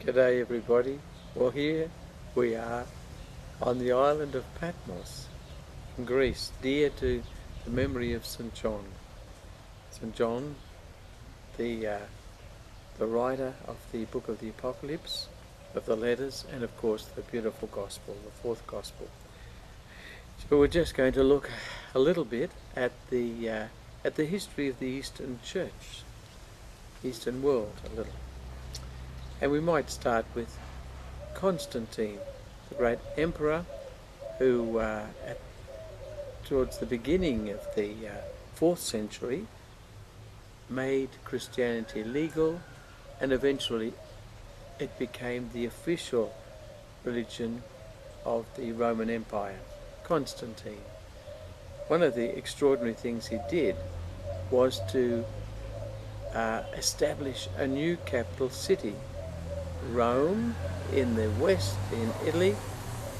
G'day everybody. Well, here we are on the island of Patmos in Greece, dear to the memory of St. John. St. John, the writer of the book of the Apocalypse, of the letters, and of course the beautiful gospel, the fourth gospel. So we're just going to look a little bit at the history of the Eastern Church, Eastern world a little. And we might start with Constantine, the great emperor, who towards the beginning of the 4th century made Christianity legal, and eventually it became the official religion of the Roman Empire. Constantine. One of the extraordinary things he did was to establish a new capital city. Rome in the west, in Italy,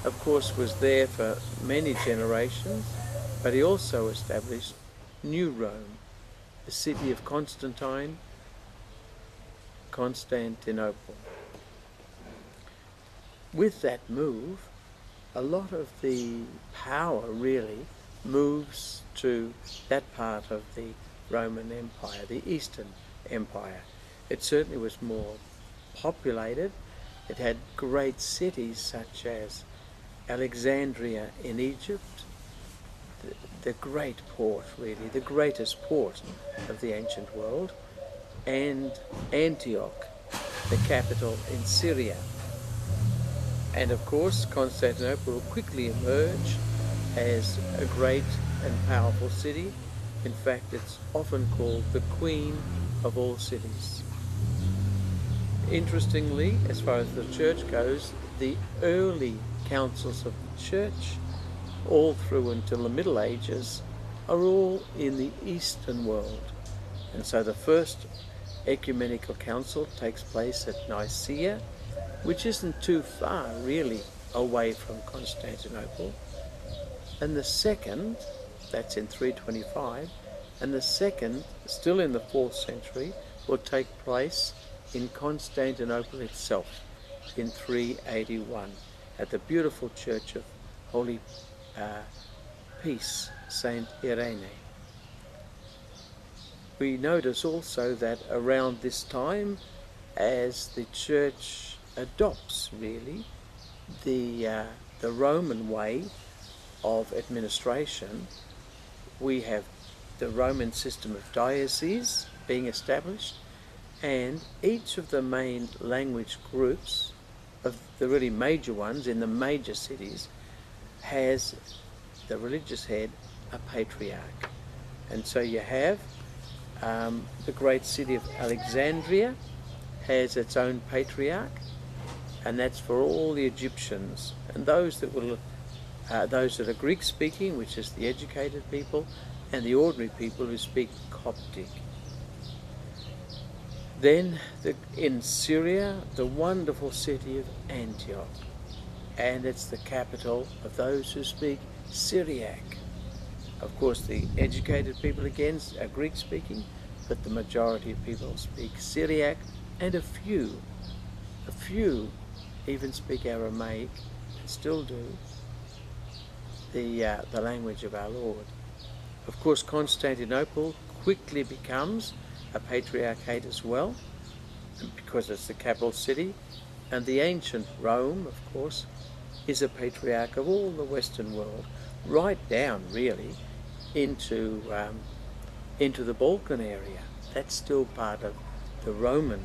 of course was there for many generations, but he also established New Rome, the city of Constantinople. With that move, a lot of the power really moves to that part of the Roman Empire, the Eastern Empire. It certainly was more populated. It had great cities such as Alexandria in Egypt, the great port really, the greatest port of the ancient world, and Antioch, the capital in Syria. And of course Constantinople will quickly emerge as a great and powerful city. In fact, it's often called the Queen of all cities. Interestingly, as far as the church goes, the early councils of the church, all through until the Middle Ages, are all in the Eastern world. And so the first ecumenical council takes place at Nicaea, which isn't too far really away from Constantinople. And the second, that's in 325, and the second, still in the 4th century, will take place in Constantinople itself in 381 at the beautiful church of Holy Peace, Saint Irene. We notice also that around this time, as the church adopts really the Roman way of administration, we have the Roman system of dioceses being established, and each of the main language groups, of the really major ones in the major cities, has the religious head, a patriarch. And so you have the great city of Alexandria has its own patriarch, and that's for all the Egyptians and those that are Greek speaking, which is the educated people, and the ordinary people who speak Coptic. Then in Syria, the wonderful city of Antioch, and it's the capital of those who speak Syriac. Of course, the educated people again are Greek speaking, but the majority of people speak Syriac, and a few even speak Aramaic, and still do, the language of our Lord. Of course, Constantinople quickly becomes a patriarchate as well, because it's the capital city, and the ancient Rome, of course, is a patriarch of all the Western world, right down really into the Balkan area. That's still part of the Roman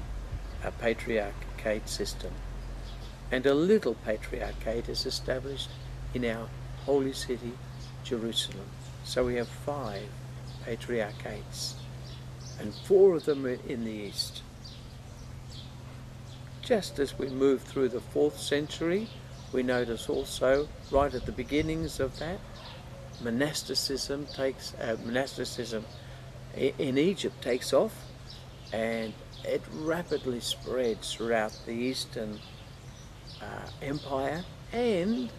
patriarchate system. And a little patriarchate is established in our holy city, Jerusalem. So we have 5 patriarchates, and 4 of them are in the east. Just as we move through the 4th century, we notice also, right at the beginnings of that, monasticism in Egypt takes off, and it rapidly spreads throughout the Eastern Empire, and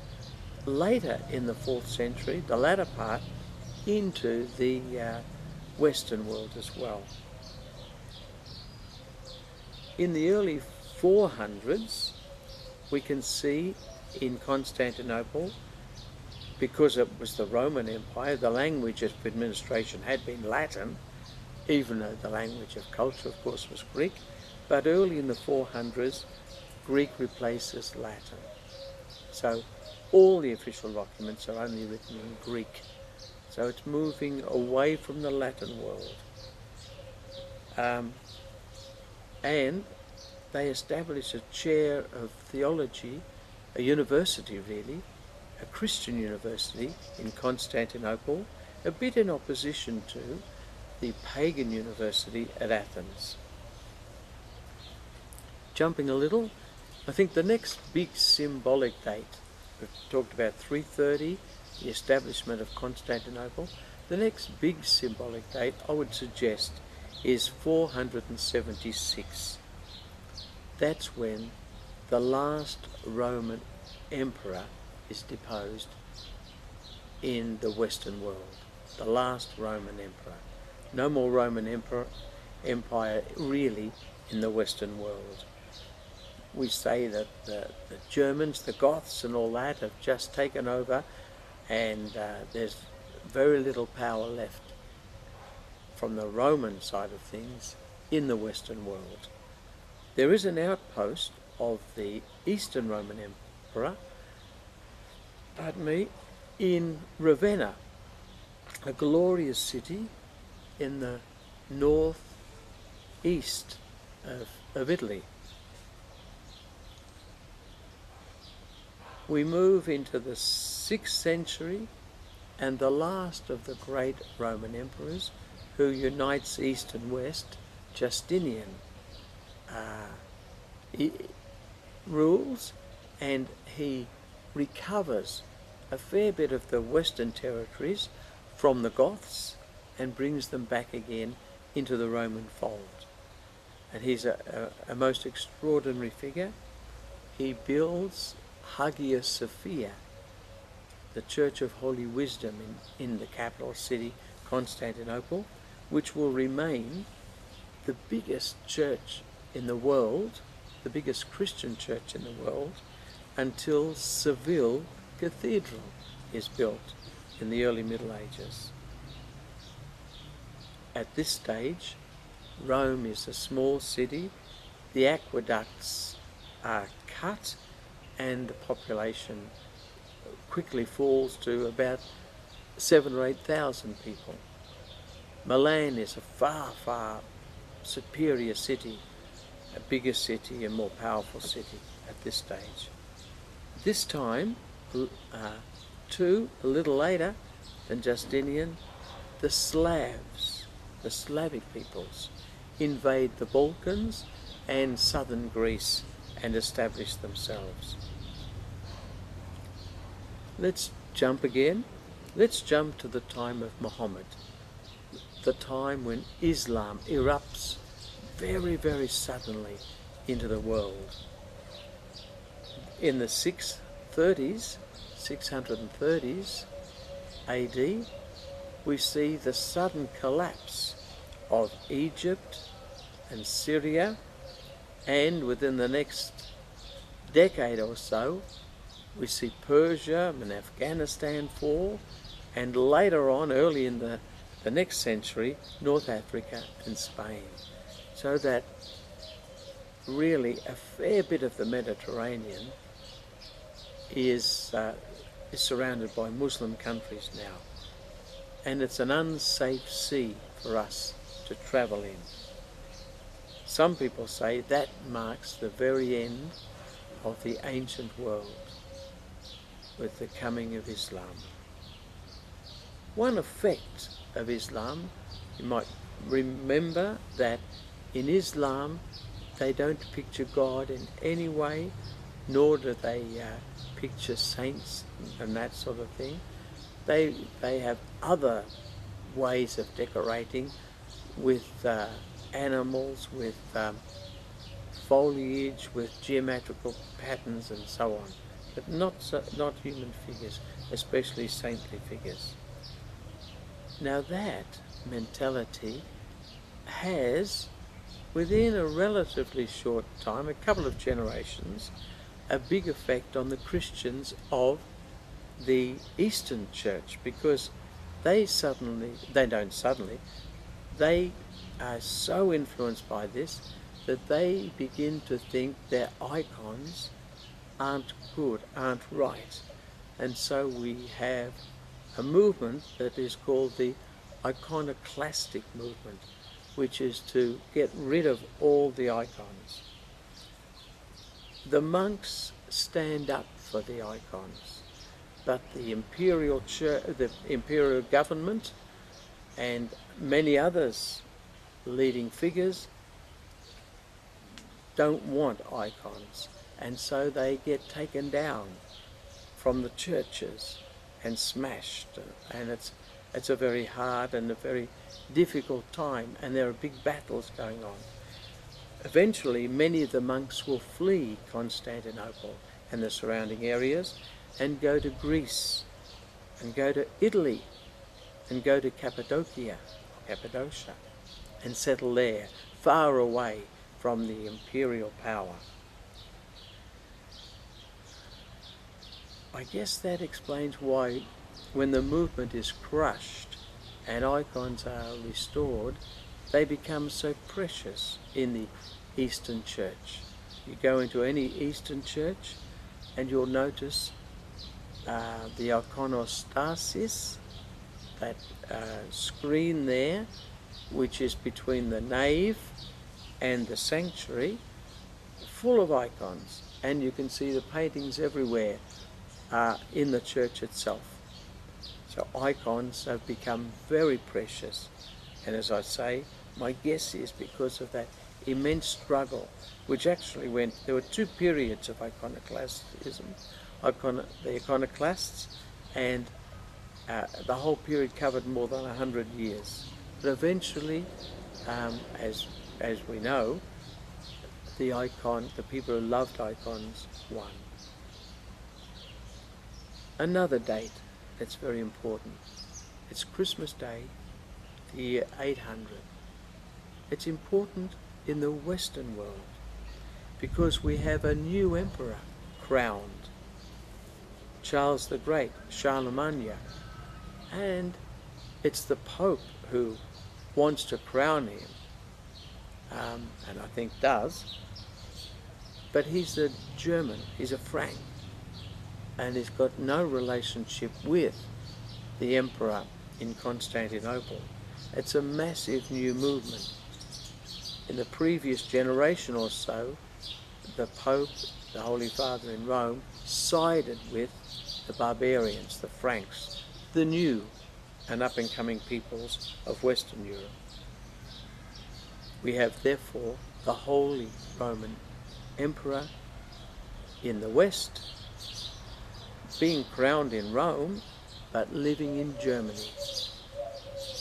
later in the 4th century, the latter part, into the Western world as well. In the early 400s, we can see in Constantinople, because it was the Roman Empire, the language of administration had been Latin, even though the language of culture, of course, was Greek. But early in the 400s, Greek replaces Latin. So all the official documents are only written in Greek. So it's moving away from the Latin world. And they establish a chair of theology, a university really, a Christian university in Constantinople, a bit in opposition to the pagan university at Athens. Jumping a little, I think the next big symbolic date, we've talked about 330, the establishment of Constantinople. The next big symbolic date I would suggest is 476. That's when the last Roman emperor is deposed in the Western world. The last Roman emperor. No more Roman Empire really in the Western world. We say that the Germans, the Goths and all that have just taken over, and there's very little power left from the Roman side of things in the Western world. There is an outpost of the Eastern Roman Emperor, in Ravenna, a glorious city in the northeast of Italy. We move into the 6th century, and the last of the great Roman emperors who unites East and West, Justinian, he rules, and he recovers a fair bit of the Western territories from the Goths and brings them back again into the Roman fold. And he's a most extraordinary figure. He builds Hagia Sophia, the Church of Holy Wisdom in the capital city, Constantinople, which will remain the biggest church in the world, the biggest Christian church in the world, until Seville Cathedral is built in the early Middle Ages. At this stage, Rome is a small city, the aqueducts are cut, and the population quickly falls to about 7,000 or 8,000 people. Milan is a far, far superior city, a bigger city, a more powerful city at this stage. This time, a little later than Justinian, the Slavs, the Slavic peoples, invade the Balkans and southern Greece and establish themselves. Let's jump again. Let's jump to the time of Muhammad, the time when Islam erupts very, very suddenly into the world. In the 630s AD, we see the sudden collapse of Egypt and Syria, and within the next decade or so, we see Persia and Afghanistan fall, and later on, early in the next century, North Africa and Spain. So that really a fair bit of the Mediterranean is surrounded by Muslim countries now. And it's an unsafe sea for us to travel in. Some people say that marks the very end of the ancient world with the coming of Islam. One effect of Islam, you might remember that in Islam they don't picture God in any way, nor do they picture saints and that sort of thing. They have other ways of decorating with animals, with foliage, with geometrical patterns and so on, but not human figures, especially saintly figures. Now that mentality has within a relatively short time, a couple of generations, a big effect on the Christians of the Eastern Church, because they are so influenced by this that they begin to think their icons aren't good, aren't right. And so we have a movement that is called the iconoclastic movement, which is to get rid of all the icons. The monks stand up for the icons, but the imperial church, the imperial government, and many others leading figures don't want icons, and so they get taken down from the churches and smashed, and it's a very hard and a very difficult time, and there are big battles going on. Eventually, many of the monks will flee Constantinople and the surrounding areas and go to Greece and go to Italy and go to Cappadocia and settle there, far away from the imperial power. I guess that explains why when the movement is crushed and icons are restored, they become so precious in the Eastern Church. You go into any Eastern Church and you'll notice the iconostasis, that screen there, which is between the nave and the sanctuary, full of icons, and you can see the paintings everywhere in the church itself. So icons have become very precious, and as I say, my guess is because of that immense struggle, which actually there were two periods of iconoclastism, the iconoclasts, and the whole period covered more than 100 years. But eventually, as we know, the people who loved icons won. Another date that's very important. It's Christmas Day, the year 800. It's important in the Western world because we have a new emperor crowned, Charles the Great, Charlemagne, and it's the Pope who wants to crown him, and I think does, but he's a German, he's a Frank, and he's got no relationship with the emperor in Constantinople. It's a massive new movement. In the previous generation or so, the Pope, the Holy Father in Rome, sided with the barbarians, the Franks, the new and up-and-coming peoples of Western Europe. We have, therefore, the Holy Roman Emperor in the West, being crowned in Rome, but living in Germany.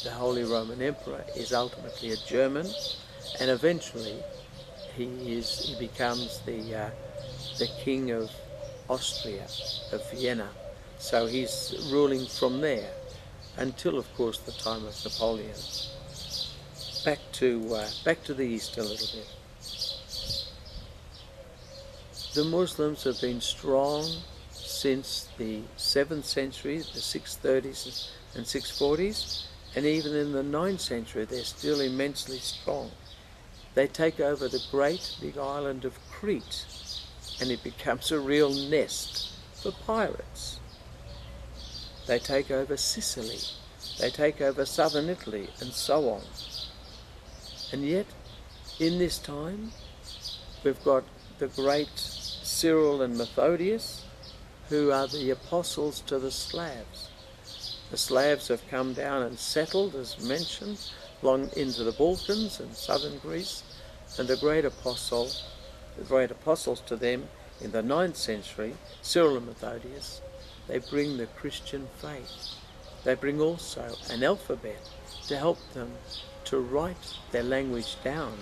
The Holy Roman Emperor is ultimately a German, and eventually he becomes the King of Austria, of Vienna. So he's ruling from there until, of course, the time of Napoleon. Back to the East a little bit. The Muslims have been strong since the 7th century, the 630s and 640s, and even in the 9th century they're still immensely strong. They take over the great big island of Crete, and it becomes a real nest for pirates. They take over Sicily, they take over southern Italy, and so on. And yet, in this time, we've got the great Cyril and Methodius, who are the apostles to the Slavs. The Slavs have come down and settled, as mentioned, long into the Balkans and southern Greece, and the great apostles to them in the 9th century, Cyril and Methodius, they bring the Christian faith. They bring also an alphabet to help them to write their language down,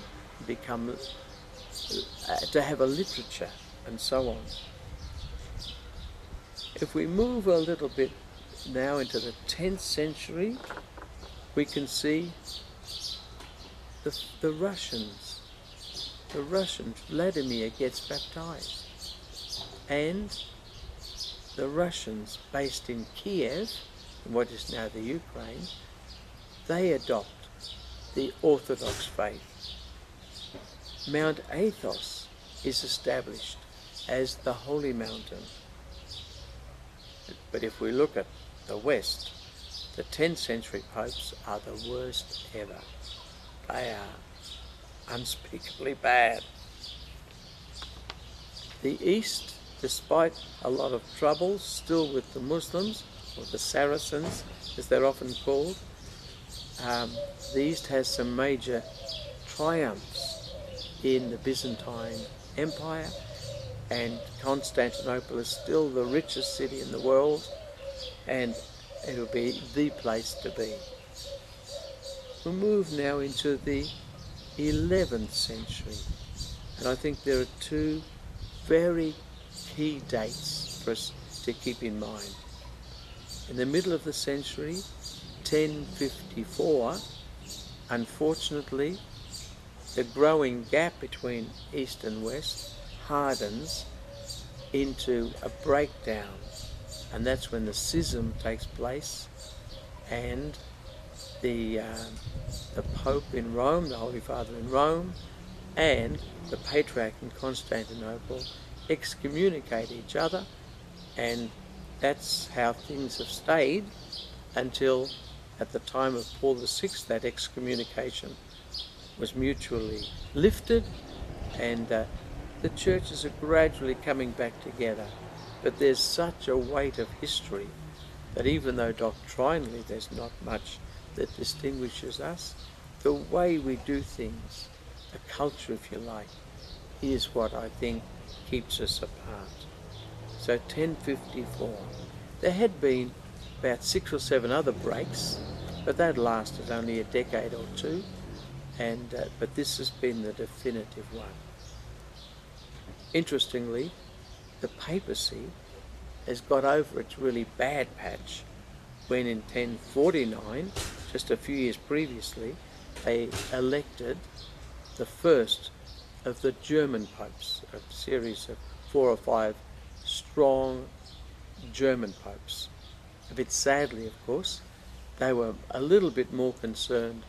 to have a literature, and so on. If we move a little bit now into the 10th century, we can see the Russians the Russians, Vladimir gets baptized. And the Russians based in Kiev, in what is now the Ukraine, they adopt the Orthodox faith. Mount Athos is established as the holy mountain. But if we look at the West, the 10th century popes are the worst ever. They are unspeakably bad. The East, despite a lot of troubles still with the Muslims, or the Saracens as they're often called, the East has some major triumphs in the Byzantine Empire, and Constantinople is still the richest city in the world, and it'll be the place to be. We move now into the 11th century, and I think there are two very key dates for us to keep in mind. In the middle of the century, 1054, unfortunately, the growing gap between East and West hardens into a breakdown, and that's when the schism takes place, and the Pope in Rome, the Holy Father in Rome, and the Patriarch in Constantinople excommunicate each other, and that's how things have stayed until at the time of Paul VI that excommunication was mutually lifted, and the churches are gradually coming back together. But there's such a weight of history that even though doctrinally there's not much that distinguishes us, the way we do things, the culture if you like, is what I think keeps us apart. So 1054. There had been about 6 or 7 other breaks, but that lasted only a decade or two, and but this has been the definitive one. Interestingly, the papacy has got over its really bad patch when in 1049, just a few years previously, they elected the first of the German popes, a series of 4 or 5 strong German popes. A bit sadly, of course, they were a little bit more concerned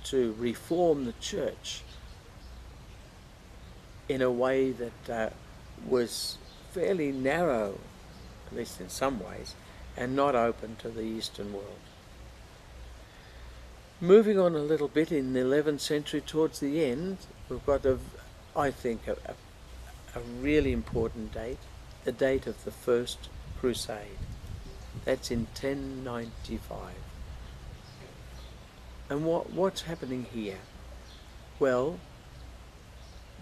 to reform the church in a way that was fairly narrow, at least in some ways, and not open to the Eastern world. Moving on a little bit in the 11th century towards the end, we've got, I think, a really important date, the date of the First Crusade. That's in 1095. And what's happening here? Well,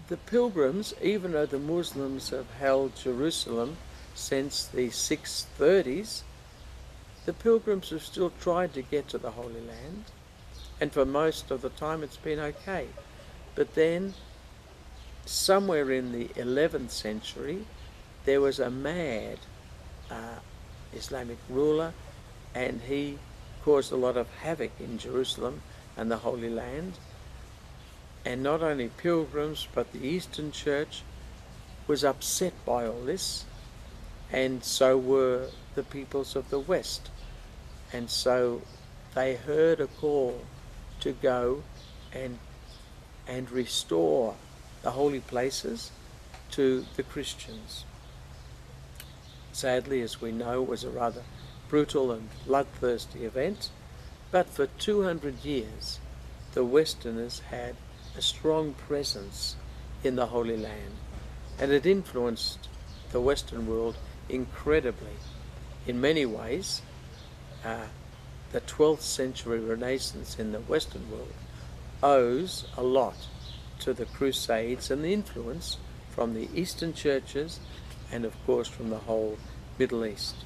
the pilgrims, even though the Muslims have held Jerusalem since the 630s, the pilgrims have still tried to get to the Holy Land, and for most of the time it's been okay. But then, somewhere in the 11th century, there was a mad Islamic ruler, and he caused a lot of havoc in Jerusalem and the Holy Land. And not only pilgrims, but the Eastern Church was upset by all this, and so were the peoples of the West. And so they heard a call to go and restore the holy places to the Christians. Sadly, as we know, it was a rather brutal and bloodthirsty event, but for 200 years the Westerners had a strong presence in the Holy Land, and it influenced the Western world incredibly. In many ways, the 12th century Renaissance in the Western world owes a lot to the Crusades and the influence from the Eastern churches and of course from the whole Middle East.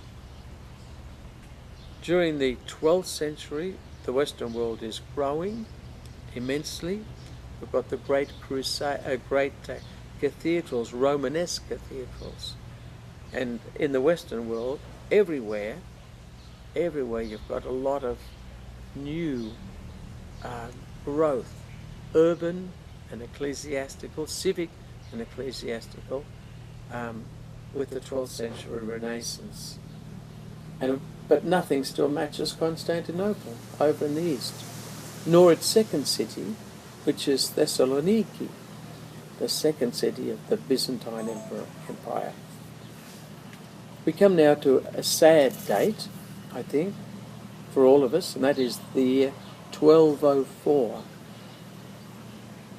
During the 12th century, the Western world is growing immensely. We've got the great cathedrals, Romanesque cathedrals. And in the Western world, everywhere you've got a lot of new growth, urban and ecclesiastical, civic and ecclesiastical, with the 12th century Renaissance. But nothing still matches Constantinople over in the east, nor its second city, which is Thessaloniki, the second city of the Byzantine Empire. We come now to a sad date, I think, for all of us, and that is the year 1204.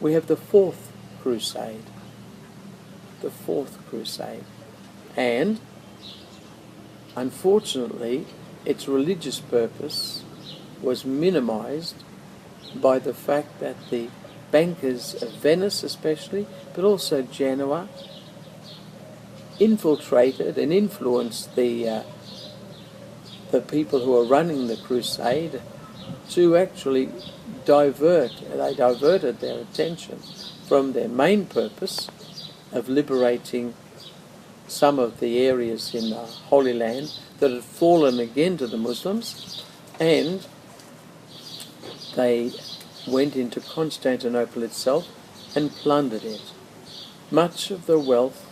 We have the Fourth Crusade. The Fourth Crusade. And, unfortunately, its religious purpose was minimized by the fact that the bankers of Venice especially, but also Genoa, infiltrated and influenced the people who were running the crusade to actually diverted their attention from their main purpose of liberating some of the areas in the Holy Land that had fallen again to the Muslims, and they went into Constantinople itself and plundered it. Much of the wealth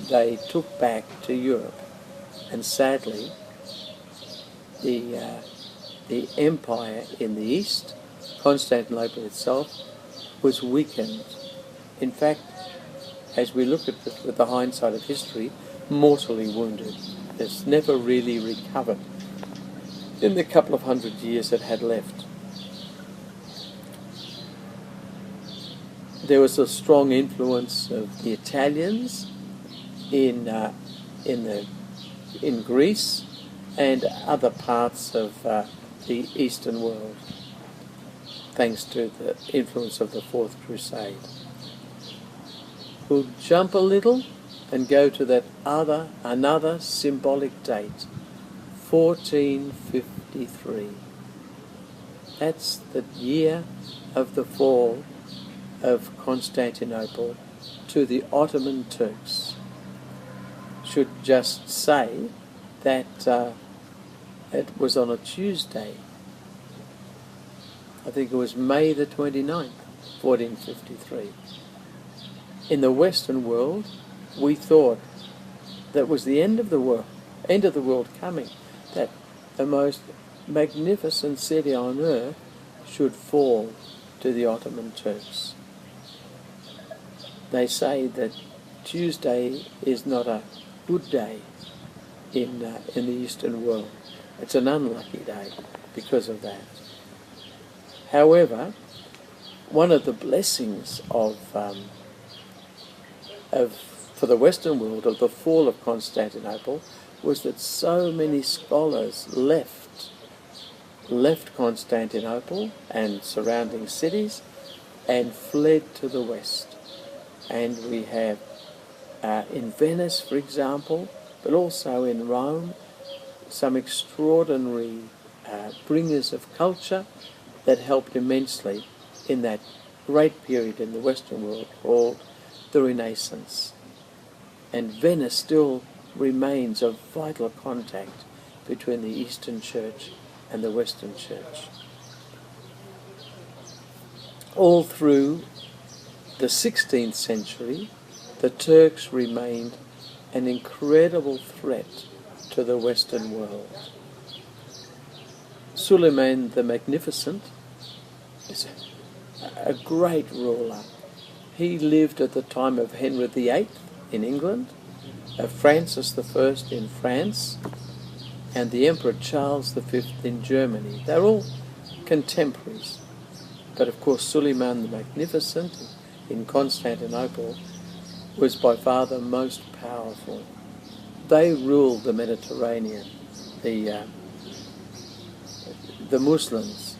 they took back to Europe, and sadly the empire in the east, Constantinople itself, was weakened. In fact, as we look at it with the hindsight of history, mortally wounded. It's never really recovered in the couple of hundred years it had left. There was a strong influence of the Italians in Greece and other parts of the Eastern world, thanks to the influence of the Fourth Crusade. We'll jump a little and go to another symbolic date, 1453. That's the year of the fall of Constantinople to the Ottoman Turks. Should just say that it was on a Tuesday. I think it was May the 29th, 1453. In the Western world, we thought that was the end of the world coming, that the most magnificent city on earth should fall to the Ottoman Turks. They say that Tuesday is not a good day in the Eastern world. It's an unlucky day because of that. However, one of the blessings for the Western world of the fall of Constantinople was that so many scholars left Constantinople and surrounding cities and fled to the West. And we have in Venice, for example, but also in Rome, some extraordinary bringers of culture that helped immensely in that great period in the Western world called the Renaissance. And Venice still remains a vital contact between the Eastern Church and the Western Church. All through the 16th century, the Turks remained an incredible threat to the Western world. Suleiman the Magnificent is a great ruler. He lived at the time of Henry VIII in England, of Francis I in France, and the Emperor Charles V in Germany. They're all contemporaries. But of course Suleiman the Magnificent in Constantinople was by far the most powerful. They ruled the Mediterranean, the Muslims,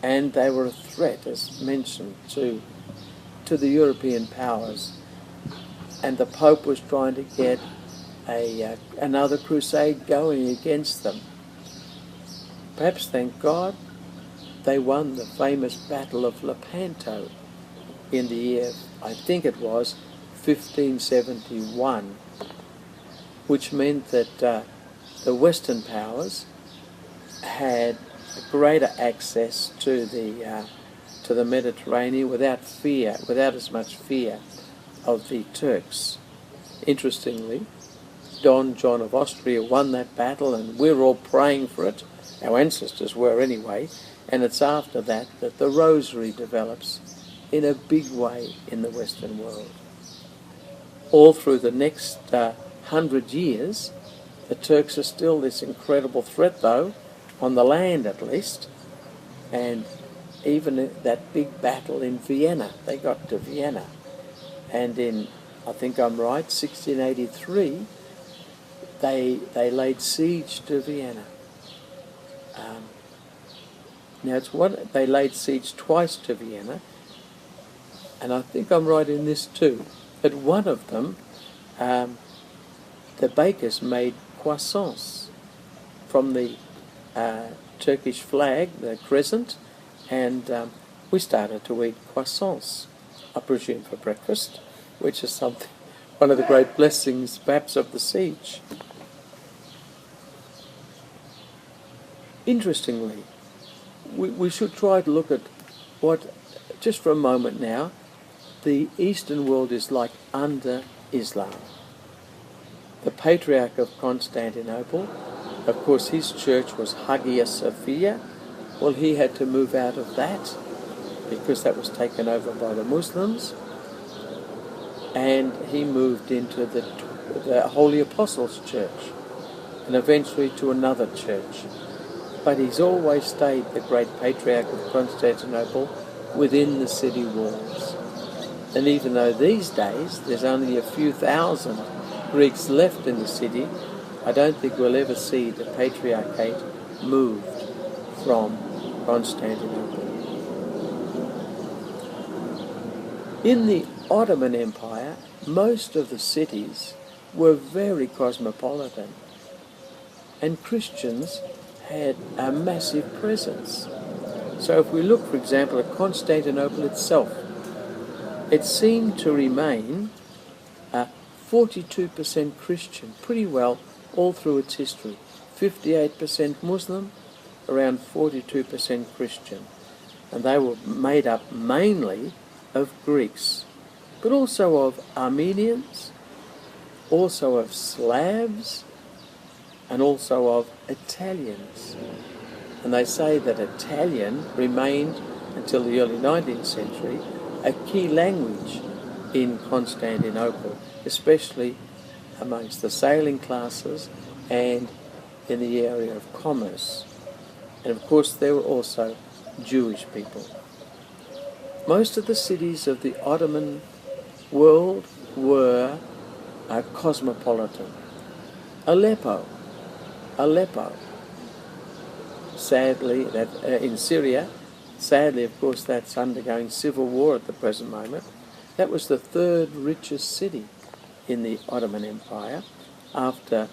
and they were a threat, as mentioned, to the European powers. And the Pope was trying to get another crusade going against them. Perhaps, thank God, they won the famous Battle of Lepanto in the year, I think it was, 1571, which meant that the Western powers had greater access to to the Mediterranean without fear, without as much fear of the Turks. Interestingly, Don John of Austria won that battle, and we're all praying for it. Our ancestors were anyway, and it's after that that the rosary develops in a big way in the Western world. All through the next 100 years, the Turks are still this incredible threat, though, on the land at least, and even that big battle in Vienna, they got to Vienna, and in, I think I'm right, 1683, they laid siege to Vienna. Now they laid siege twice to Vienna, and I think I'm right in this too. At one of them, the bakers made croissants from the Turkish flag, the crescent, and we started to eat croissants, I presume for breakfast, which is one of the great blessings perhaps of the siege. Interestingly, we should try to look at what, just for a moment now, the Eastern world is like under Islam. The Patriarch of Constantinople, of course his church was Hagia Sophia. Well, he had to move out of that because that was taken over by the Muslims, and he moved into the Holy Apostles' Church and eventually to another church. But he's always stayed, the great Patriarch of Constantinople, within the city walls. And even though these days there's only a few thousand Greeks left in the city, I don't think we'll ever see the Patriarchate moved from Constantinople. In the Ottoman Empire, most of the cities were very cosmopolitan, and Christians had a massive presence. So if we look, for example, at Constantinople itself, it seemed to remain 42% Christian, pretty well all through its history. 58% Muslim, around 42% Christian. And they were made up mainly of Greeks, but also of Armenians, also of Slavs, and also of Italians. And they say that Italian remained until the early 19th century a key language in Constantinople, especially amongst the sailing classes and in the area of commerce. And of course there were also Jewish people. Most of the cities of the Ottoman world were cosmopolitan. Aleppo, sadly, in Syria, sadly, of course, that's undergoing civil war at the present moment. That was the third richest city in the Ottoman Empire after,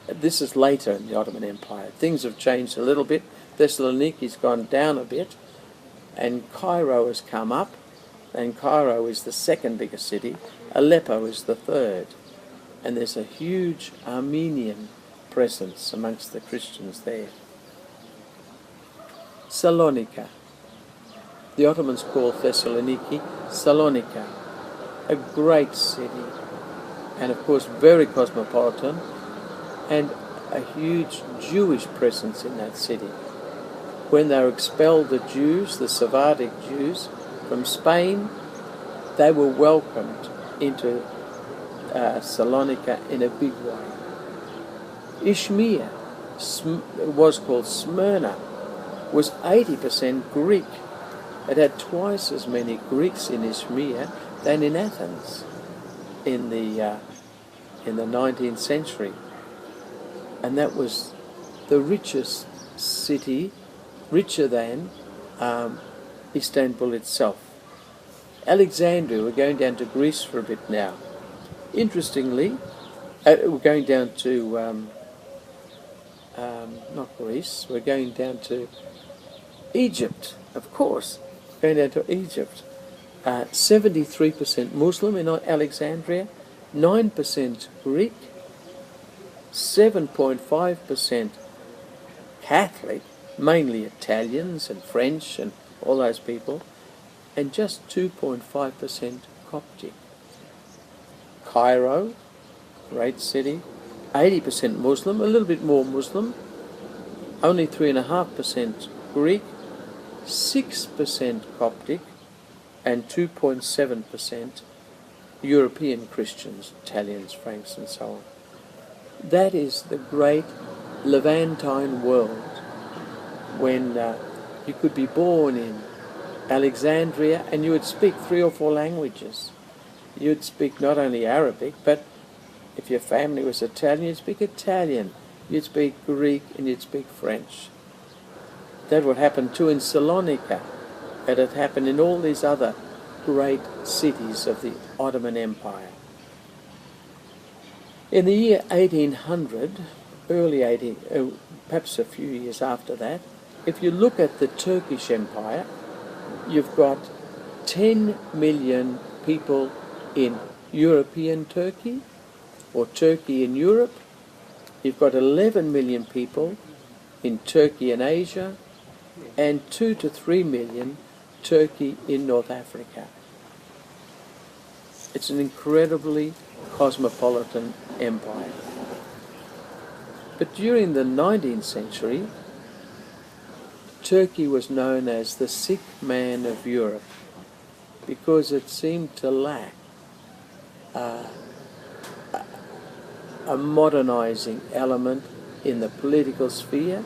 this is later in the Ottoman Empire. Things have changed a little bit. Thessaloniki's gone down a bit, and Cairo has come up, and Cairo is the second biggest city. Aleppo is the third. And there's a huge Armenian presence amongst the Christians there. Salonika. The Ottomans called Thessaloniki Salonika, a great city, and of course very cosmopolitan, and a huge Jewish presence in that city. When they expelled the Jews, the Sephardic Jews, from Spain, they were welcomed into Salonika in a big way. Izmir was called Smyrna, was 80% Greek. It had twice as many Greeks in Izmir than in Athens in the 19th century. And that was the richest city, richer than Istanbul itself. Alexandria, we're going down to Greece for a bit now. Interestingly, we're going down to, not Greece, we're going down to Egypt, of course. Going down to Egypt. 73% Muslim in Alexandria, 9% Greek, 7.5% Catholic, mainly Italians and French and all those people, and just 2.5% Coptic. Cairo, great city, 80% Muslim, a little bit more Muslim, only 3.5% Greek, 6% Coptic, and 2.7% European Christians, Italians, Franks, and so on. That is the great Levantine world, when you could be born in Alexandria and you would speak 3 or 4 languages. You'd speak not only Arabic, but if your family was Italian, you'd speak Italian, you'd speak Greek, and you'd speak French. That would happen too in Salonika. It had happened in all these other great cities of the Ottoman Empire. In the year 1800, early 18, perhaps a few years after that, if you look at the Turkish Empire, you've got 10 million people in European Turkey, or Turkey in Europe. You've got 11 million people in Turkey and Asia, and 2 to 3 million Turkey in North Africa. It's an incredibly cosmopolitan empire. But during the 19th century, Turkey was known as the sick man of Europe because it seemed to lack a modernizing element in the political sphere,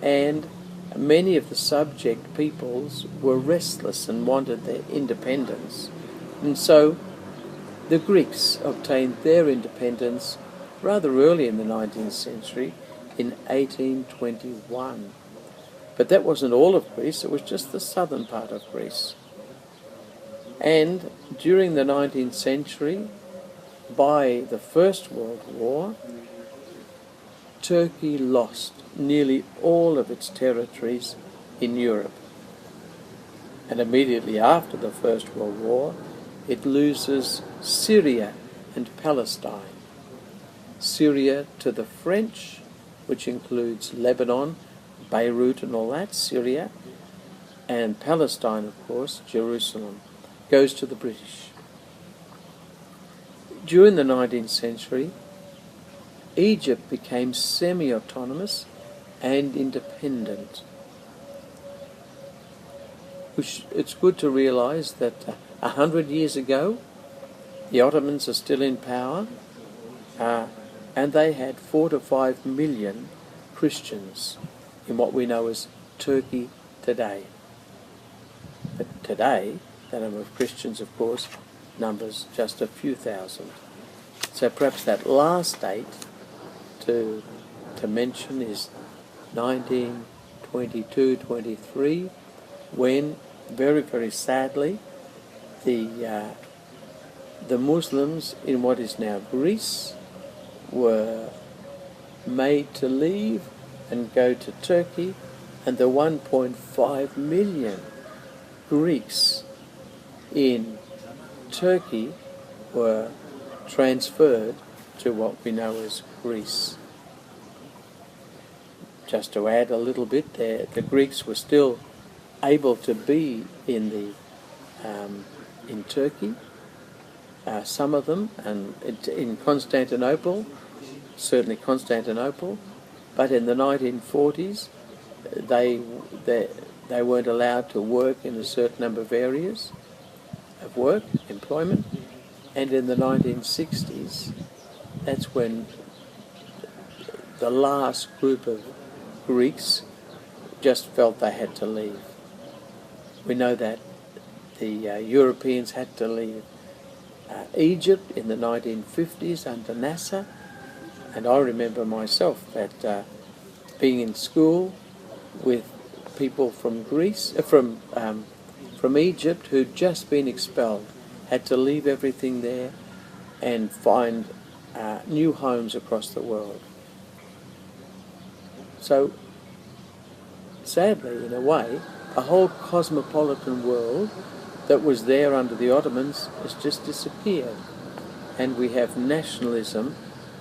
and many of the subject peoples were restless and wanted their independence. And so the Greeks obtained their independence rather early in the 19th century, in 1821. But that wasn't all of Greece, it was just the southern part of Greece. And during the 19th century, by the First World War, Turkey lost nearly all of its territories in Europe. And immediately after the First World War, it loses Syria and Palestine. Syria to the French, which includes Lebanon, Beirut and all that, Syria, and Palestine, of course, Jerusalem, goes to the British. During the 19th century, Egypt became semi-autonomous and independent. Which it's good to realize that 100 years ago, the Ottomans are still in power, and they had 4 to 5 million Christians in what we know as Turkey today. But today, the number of Christians, of course, numbers just a few thousand. So perhaps that last date to mention is 1922-23, when, very, very sadly, the Muslims in what is now Greece were made to leave and go to Turkey, and the 1.5 million Greeks in Turkey were transferred to what we know as Greece. Just to add a little bit there, the Greeks were still able to be in Turkey, some of them, and in Constantinople, certainly Constantinople, but in the 1940s they weren't allowed to work in a certain number of areas of work, employment, and in the 1960s, that's when the last group of Greeks just felt they had to leave. We know that the Europeans had to leave Egypt in the 1950s under Nasser, and I remember myself that being in school with people from Greece, from Egypt who'd just been expelled, had to leave everything there and find new homes across the world. So, sadly, in a way, a whole cosmopolitan world that was there under the Ottomans has just disappeared. And we have nationalism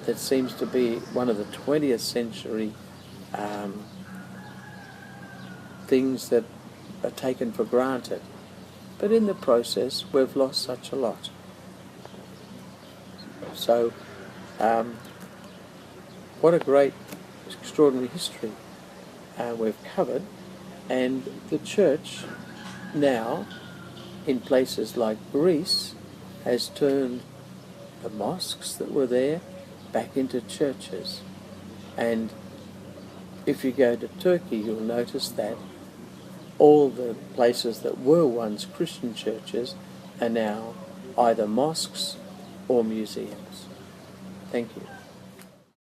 that seems to be one of the 20th century things that are taken for granted. But in the process, we've lost such a lot. So, what a great, extraordinary history we've covered. And the church now, in places like Greece, has turned the mosques that were there back into churches. And if you go to Turkey, you'll notice that all the places that were once Christian churches are now either mosques or museums. Thank you.